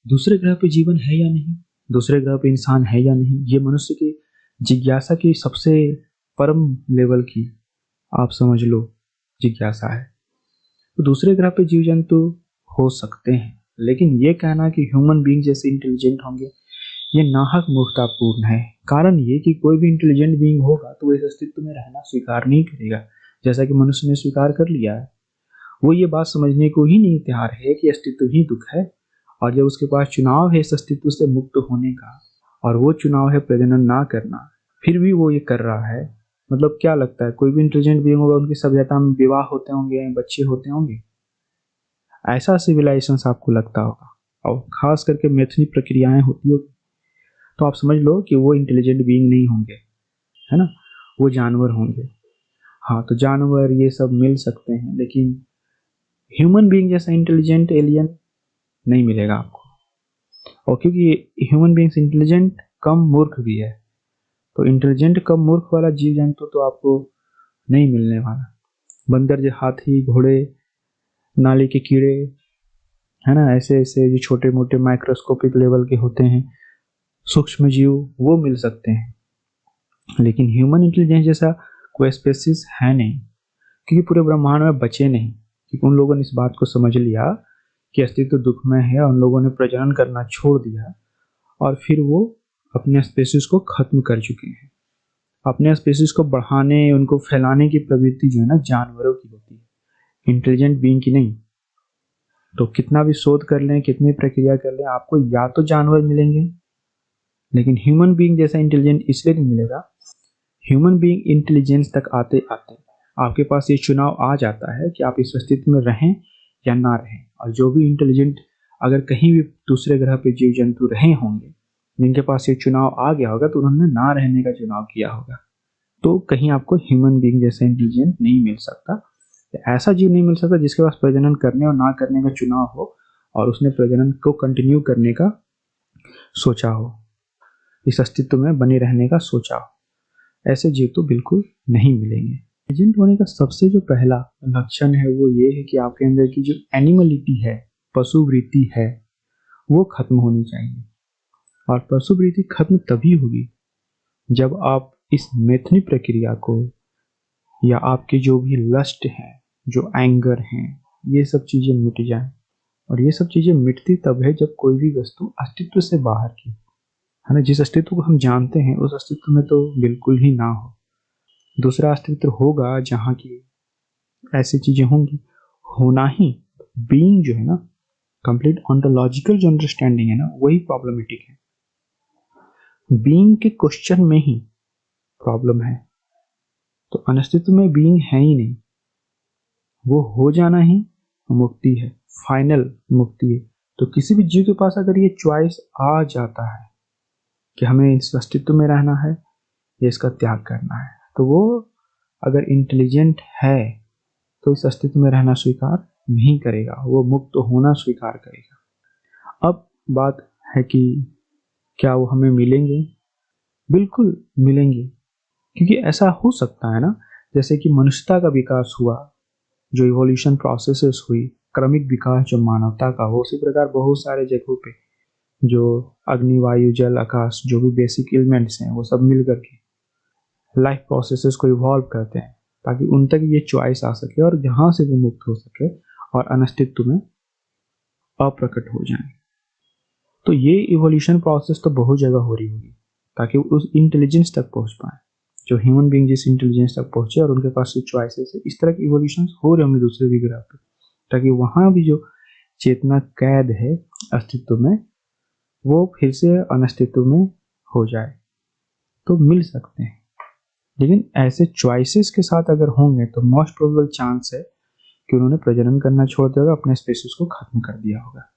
दूसरे ग्रह पे जीवन है या नहीं, दूसरे ग्रह पे इंसान है या नहीं, ये मनुष्य की जिज्ञासा की सबसे परम लेवल की, आप समझ लो, जिज्ञासा है। तो दूसरे ग्रह पे जीव जंतु हो सकते हैं, लेकिन ये कहना कि ह्यूमन बीइंग जैसे इंटेलिजेंट होंगे, ये नाहक मूर्खतापूर्ण है। कारण ये कि कोई भी इंटेलिजेंट बीइंग होगा तो वो इस अस्तित्व में रहना स्वीकार नहीं करेगा, जैसा कि मनुष्य ने स्वीकार कर लिया है। वो ये बात समझने को ही नहीं तैयार है कि अस्तित्व ही दुख है, और जब उसके पास चुनाव है इस अस्तित्व से मुक्त होने का, और वो चुनाव है प्रजनन ना करना, फिर भी वो ये कर रहा है। मतलब क्या लगता है, कोई भी इंटेलिजेंट बीइंग होगा उनकी सभ्यता में विवाह होते होंगे, बच्चे होते होंगे? ऐसा सिविलाइजेशन आपको लगता होगा, और खास करके मेथनी प्रक्रियाएं होती होगी, तो आप समझ लो कि वो इंटेलिजेंट बीइंग नहीं होंगे, है ना, वो जानवर होंगे। हाँ, तो जानवर ये सब मिल सकते हैं, लेकिन ह्यूमन बीइंग जैसा इंटेलिजेंट एलियन नहीं मिलेगा आपको। और क्योंकि ह्यूमन बीइंग्स इंटेलिजेंट कम मूर्ख भी है, तो इंटेलिजेंट कम मूर्ख वाला जीव जंतु तो आपको नहीं मिलने वाला। बंदर, जो हाथी, घोड़े, नाली के कीड़े, है ना, ऐसे ऐसे जो छोटे मोटे माइक्रोस्कोपिक लेवल के होते हैं सूक्ष्म जीव, वो मिल सकते हैं, लेकिन ह्यूमन इंटेलिजेंस जैसा कोई स्पेसिस है नहीं, क्योंकि पूरे ब्रह्मांड में बचे नहीं। क्योंकि उन लोगों ने इस बात को समझ लिया कि अस्तित्व दुखमय है, उन लोगों ने प्रजनन करना छोड़ दिया, और फिर वो अपने स्पेसिस को खत्म कर चुके हैं। अपने स्पेसिस को बढ़ाने, उनको फैलाने की प्रवृत्ति जो है ना, जानवरों की होती है, इंटेलिजेंट बीइंग की नहीं। तो कितना भी शोध कर लें, कितनी प्रक्रिया कर लें, आपको या तो जानवर मिलेंगे, लेकिन ह्यूमन बीइंग जैसा इंटेलिजेंट इसलिए नहीं मिलेगा। ह्यूमन बीइंग इंटेलिजेंस तक आते आते आपके पास ये चुनाव आ जाता है कि आप इस अस्तित्व में रहें या ना रहें। और जो भी इंटेलिजेंट अगर कहीं भी दूसरे ग्रह पे जीव जंतु रहे होंगे, जिनके पास ये चुनाव आ गया होगा, तो उन्होंने ना रहने का चुनाव किया होगा। तो कहीं आपको ह्यूमन बीइंग जैसा इंटेलिजेंट नहीं मिल सकता, ऐसा जीव नहीं मिल सकता जिसके पास प्रजनन करने और ना करने का चुनाव हो, और उसने प्रजनन को कंटिन्यू करने का सोचा हो, इस अस्तित्व में बने रहने का सोचा हो। ऐसे जीव तो बिल्कुल नहीं मिलेंगे। इंटेलिजेंट होने का सबसे जो पहला लक्षण है वो ये है कि आपके अंदर की जो एनिमलिटी है, पशु वृत्ति है, वो खत्म होनी चाहिए। और पशु वृत्ति खत्म तभी होगी जब आप इस मेथनी प्रक्रिया को, या आपके जो भी लस्ट है, जो एंगर हैं, ये सब चीजें मिट जाएं। और ये सब चीजें मिटती तब है जब कोई भी वस्तु अस्तित्व से बाहर की, है ना, जिस अस्तित्व को हम जानते हैं उस अस्तित्व में तो बिल्कुल ही ना हो, दूसरा अस्तित्व होगा जहाँ की ऐसी चीजें होंगी। होना ही बीइंग जो है ना, कंप्लीट ऑन्टोलॉजिकल जो अंडरस्टैंडिंग है ना, वही प्रॉब्लमेटिक है। बीइंग के क्वेश्चन में ही प्रॉब्लम है। तो अनस्तित्व में बीइंग है ही नहीं, वो हो जाना ही मुक्ति है, फाइनल मुक्ति है। तो किसी भी जीव के पास अगर ये चॉइस आ जाता है कि हमें इस अस्तित्व में रहना है या इसका त्याग करना है, तो वो अगर इंटेलिजेंट है तो इस अस्तित्व में रहना स्वीकार नहीं करेगा, वो मुक्त होना स्वीकार करेगा। अब बात है कि क्या वो हमें मिलेंगे? बिल्कुल मिलेंगे, क्योंकि ऐसा हो सकता है ना, जैसे कि मनुष्यता का विकास हुआ, जो इवोल्यूशन प्रोसेसेस हुई, क्रमिक विकास जो मानवता का हो, उसी प्रकार बहुत सारे जगहों पे जो अग्नि, वायु, जल, आकाश, जो भी बेसिक एलिमेंट्स हैं, वो सब मिल करके लाइफ प्रोसेसेस को इवॉल्व करते हैं, ताकि उन तक ये चॉइस आ सके और जहां से वो मुक्त हो सके और अनस्तित्व में अप्रकट हो जाए। तो ये इवोल्यूशन प्रोसेस तो बहुत जगह हो रही होगी, ताकि वो उस इंटेलिजेंस तक पहुंच पाए, जो ह्यूमन बीइंग जिस इंटेलिजेंस तक पहुंचे और उनके पास चॉइसेस है। इस तरह की इवोल्यूशन हो रहे होंगे दूसरे भी ग्रह पे, ताकि वहां भी जो चेतना कैद है अस्तित्व में, वो फिर से अनस्तित्व में हो जाए। तो मिल सकते हैं, लेकिन ऐसे चॉइसेस के साथ अगर होंगे तो मोस्ट प्रोबेबल चांस है कि उन्होंने प्रजनन करना छोड़ दिया होगा, अपने स्पेसिस को खत्म कर दिया होगा।